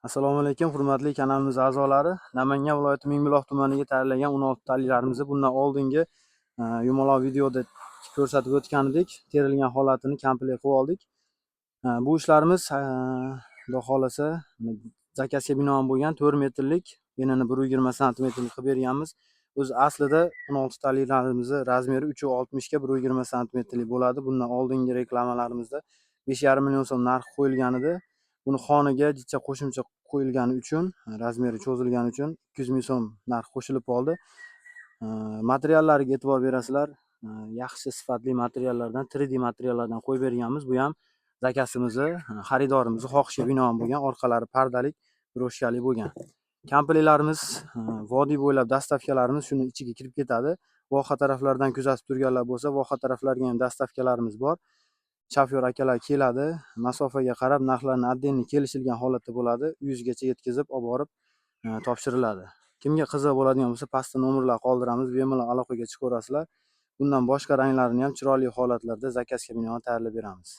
Assalomu alaykum, hurmatli kanalimiz a'zolari. Namangan viloyati Mingbuloq tumaniga tayyorlangan 16 talilarimizni bundan oldingi yumaloq videoda ko'rsatib o'tganidek terilgan holatini komplet qilib oldik. Bu ishlarimiz Xudo xolasa zakazga binoan bo'lgan 4 metrlik, enini 120 sm qilib berganmiz. O'zi aslida 16 talilarimizni razmeri 3.60 ga 120 sm bo'ladi. Bundan oldingi reklamalarimizda 5,5 million so'm narx qo'yilgan edi. Buni xoniga jicha qo'shimcha qo'yilgani uchun, razmeri cho'zilgani uchun 200 ming so'm narx qo'shilib qoldi. Materiallariga e'tibor berasizlar. Yaxshi sifatli materiallardan, 3D materiallardan qo'yib berganmiz. Bu ham zakasimizni, xaridorimizni xohishiga binoan bo'lgan, orqalari pardalik, broshkali bo'lgan. Komplektlarimiz vodiy bo'ylab dastavkalarimiz shuni ichiga kirib ketadi. Voha taraflardan kuzatib turganlar bo'lsa, voha taraflarga ham dastavkalarimiz bor. Shofyor akalar keladi, masofaga qarab narxlarni отдельно kelishilgan holatda bo'ladi. Uyingizgacha yetkazib olib borib topshiriladi. Kimga qiziq bo'ladigan bo'lsa, pastda nomerlar qoldiramiz, bemalol aloqaga chiqaverasizlar. Bundan boshqa ranglarini ham chiroyli holatlarda zakazga binoan tayyorlab beramiz.